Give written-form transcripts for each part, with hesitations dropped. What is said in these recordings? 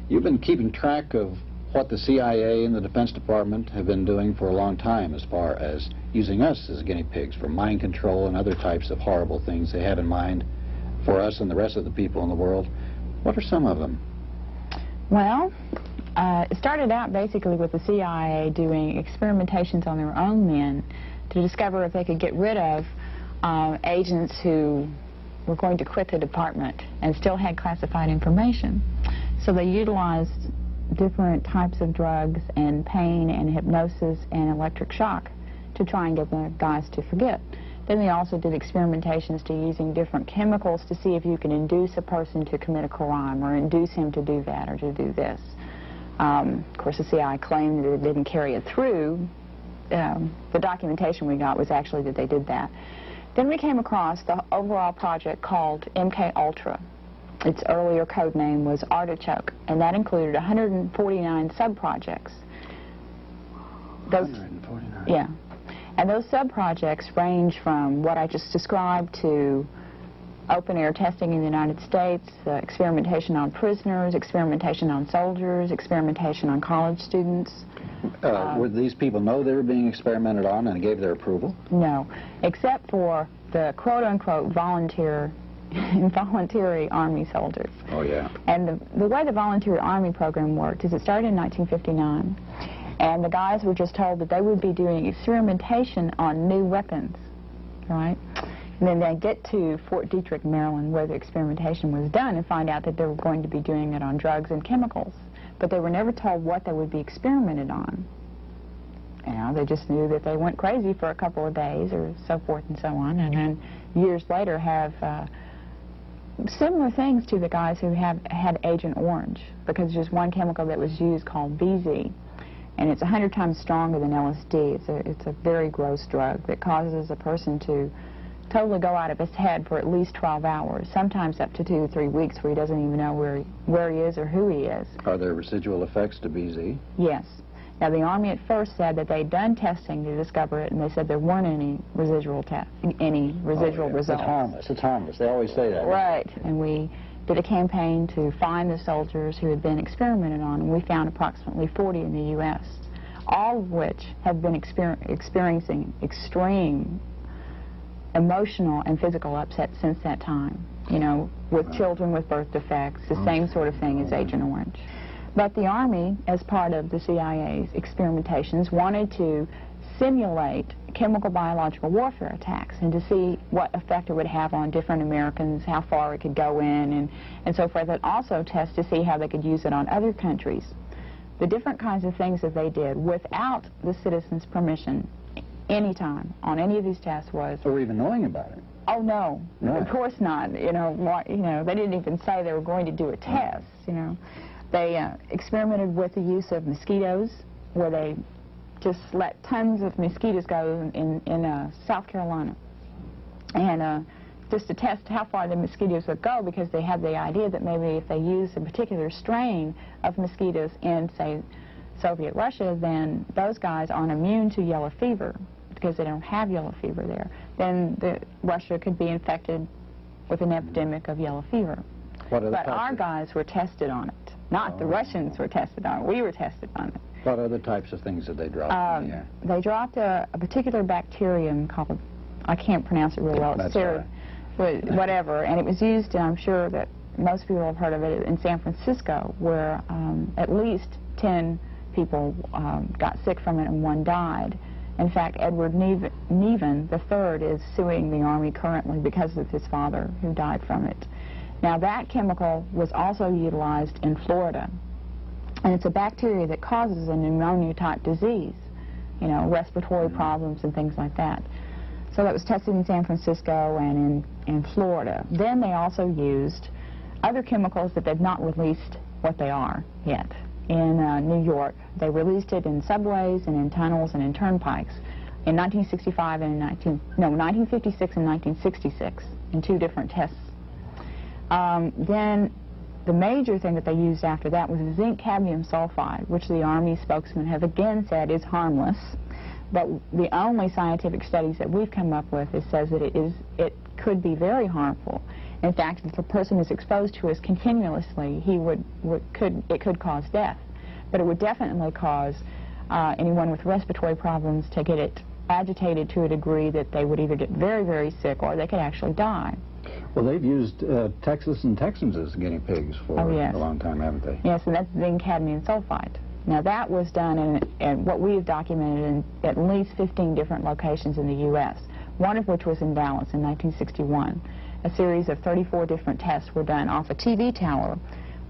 You've been keeping track of what the CIA and the Defense Department have been doing for a long time as far as using us as guinea pigs for mind control and other types of horrible things they had in mind for us and the rest of the people in the world. What are some of them? Well, it started out basically with the CIA doing experimentations on their own men to discover if they could get rid of agents who were going to quit the department and still had classified information. So they utilized different types of drugs and pain and hypnosis and electric shock to try and get the guys to forget. Then they also did experimentations to using different chemicals to see if you can induce a person to commit a crime or induce him to do that or to do this. Of course, the CIA claimed that it didn't carry it through. The documentation we got was actually that they did that. Then we came across the overall project called MK Ultra. Its earlier code name was Artichoke, and that included 149 sub-projects. 149. Yeah. And those sub-projects range from what I just described to open-air testing in the United States, experimentation on prisoners, experimentation on soldiers, experimentation on college students. Would these people know they were being experimented on and gave their approval? No, except for the quote-unquote voluntary Army soldiers. Oh, yeah. And the way the Volunteer Army program worked is it started in 1959, and the guys were just told that they would be doing experimentation on new weapons, right? And then they'd get to Fort Detrick, Maryland, where the experimentation was done, and find out that they were going to be doing it on drugs and chemicals. But they were never told what they would be experimented on. You know, they just knew that they went crazy for a couple of days or so forth and so on, and then years later have similar things to the guys who have had Agent Orange, because there's one chemical that was used called BZ, and it's 100 times stronger than LSD. It's a very gross drug that causes a person to totally go out of his head for at least 12 hours, sometimes up to 2 or 3 weeks, where he doesn't even know where he is or who he is. Are there residual effects to BZ? Yes. Now, the Army at first said that they'd done testing to discover it, and they said there weren't any residual results. It's harmless. It's harmless. They always say that. Right. And we did a campaign to find the soldiers who had been experimented on, and we found approximately 40 in the U.S., all of which have been experiencing extreme emotional and physical upset since that time. You know, with children with birth defects, the same sort of thing as Agent Orange. But the Army, as part of the CIA's experimentations, wanted to simulate chemical biological warfare attacks and to see what effect it would have on different Americans, how far it could go in, and so forth, and also test to see how they could use it on other countries. The different kinds of things that they did without the citizens' permission anytime on any of these tests was... Or even knowing about it. Oh, no. Right. Of course not. You know, they didn't even say they were going to do a test, you know. They experimented with the use of mosquitoes, where they just let tons of mosquitoes go in South Carolina. And just to test how far the mosquitoes would go, because they had the idea that maybe if they used a particular strain of mosquitoes in, say, Soviet Russia, then those guys aren't immune to yellow fever, because they don't have yellow fever there. Then Russia could be infected with an epidemic of yellow fever. But our guys were tested on it. Not the Russians were tested on it. We were tested on it. What other types of things did they drop in the air? They dropped a particular bacterium called, I can't pronounce it real well, That's whatever, and it was used, and I'm sure that most people have heard of it, in San Francisco, where at least 10 people got sick from it and 1 died. In fact, Edward Neven III is suing the Army currently because of his father, who died from it. Now, that chemical was also utilized in Florida, and it's a bacteria that causes a pneumonia-type disease, you know, respiratory problems and things like that. So that was tested in San Francisco and in Florida. Then they also used other chemicals that they've not released what they are yet. In New York, they released it in subways and in tunnels and in turnpikes in 1965 and 1956 and 1966 in 2 different tests. Then the major thing that they used after that was zinc cadmium sulfide, which the Army spokesman have again said is harmless. But the only scientific studies that we've come up with says that it could be very harmful. In fact, if a person is exposed to it continuously, it could cause death. But it would definitely cause anyone with respiratory problems to get it agitated to a degree that they would either get very, very sick or they could actually die. Well, they've used Texas and Texans as guinea pigs for a long time, haven't they? Yes, and that's zinc cadmium sulfide. Now, that was done in what we have documented in at least 15 different locations in the U.S., one of which was in Dallas in 1961. A series of 34 different tests were done off a TV tower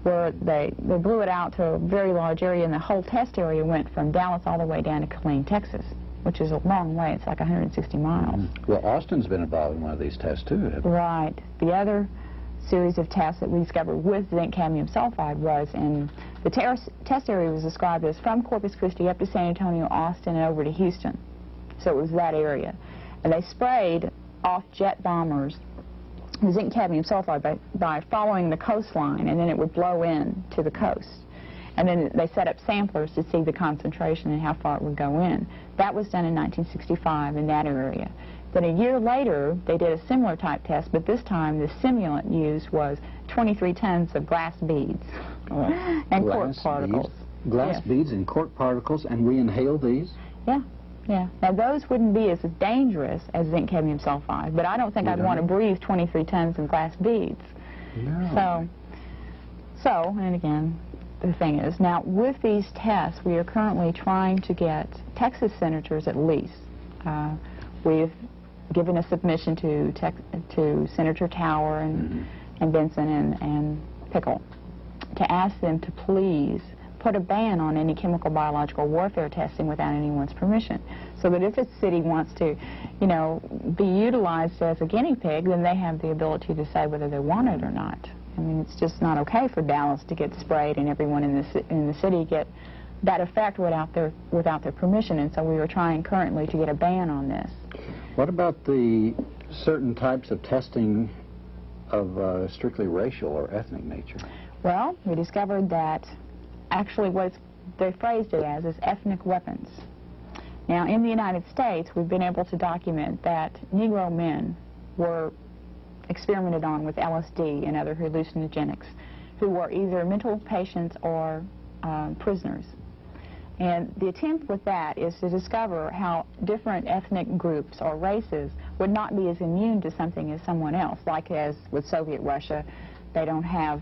where they blew it out to a very large area, and the whole test area went from Dallas all the way down to Killeen, Texas, which is a long way. It's like 160 miles. Well, Austin's been involved in one of these tests, too. Right. The other series of tests that we discovered with zinc cadmium sulfide was in the test area was described as from Corpus Christi up to San Antonio, Austin, and over to Houston. So it was that area. And they sprayed off jet bombers the zinc cadmium sulfide by following the coastline, and then it would blow in to the coast. And then they set up samplers to see the concentration and how far it would go in. That was done in 1965 in that area. Then a year later, they did a similar type test, but this time the simulant used was 23 tons of glass beads and cork particles. Glass beads and cork particles, and we inhale these? Yeah. Yeah. Now, those wouldn't be as dangerous as zinc cadmium sulfide, but I don't think I'd want to breathe 23 tons of glass beads. No. So, and again, the thing is, now with these tests, we are currently trying to get Texas senators at least. We've given a submission to Senator Tower and Benson and Pickle to ask them to please put a ban on any chemical biological warfare testing without anyone's permission, so that if a city wants to, you know, be utilized as a guinea pig, then they have the ability to say whether they want it or not. I mean, it's just not okay for Dallas to get sprayed and everyone in the city get that effect without their permission, and so we are trying currently to get a ban on this. What about the certain types of testing of strictly racial or ethnic nature? Well, we discovered that actually what they phrased it as is ethnic weapons. Now, in the United States, we've been able to document that Negro men were experimented on with LSD and other hallucinogenics who were either mental patients or prisoners. And the attempt with that is to discover how different ethnic groups or races would not be as immune to something as someone else. Like as with Soviet Russia, they don't have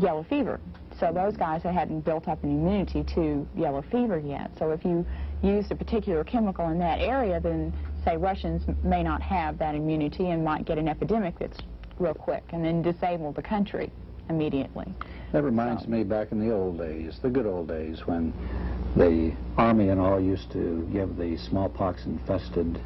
yellow fever. So those guys hadn't built up an immunity to yellow fever yet. So if you used a particular chemical in that area, then say Russians may not have that immunity and might get an epidemic that's real quick and then disable the country immediately. That reminds me back in the old days, the good old days, when the Army and all used to give the smallpox infected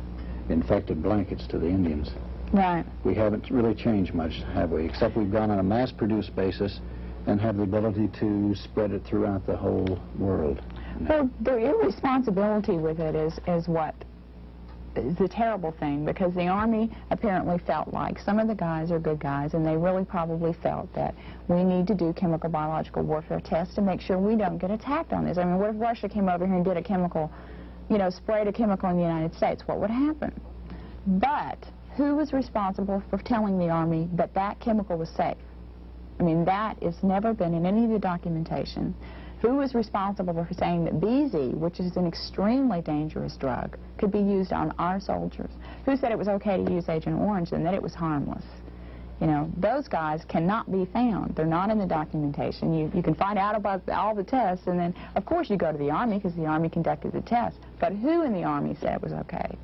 blankets to the Indians. Right. We haven't really changed much, have we? Except we've gone on a mass-produced basis and have the ability to spread it throughout the whole world. Well, the irresponsibility with it is what is the terrible thing, because the Army apparently felt like some of the guys are good guys, and they really probably felt that we need to do chemical biological warfare tests to make sure we don't get attacked on this. I mean, what if Russia came over here and did a chemical, you know, sprayed a chemical in the United States? What would happen? But who was responsible for telling the Army that that chemical was safe? I mean, that has never been in any of the documentation. Who was responsible for saying that BZ, which is an extremely dangerous drug, could be used on our soldiers? Who said it was okay to use Agent Orange and that it was harmless? You know, those guys cannot be found. They're not in the documentation. You can find out about all the tests, and then, of course, you go to the Army because the Army conducted the test. But who in the Army said it was okay?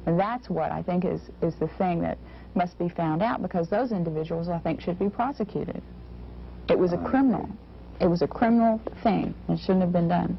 And that's what I think is the thing that must be found out, because those individuals, I think, should be prosecuted. It was a criminal. It was a criminal thing. It shouldn't have been done.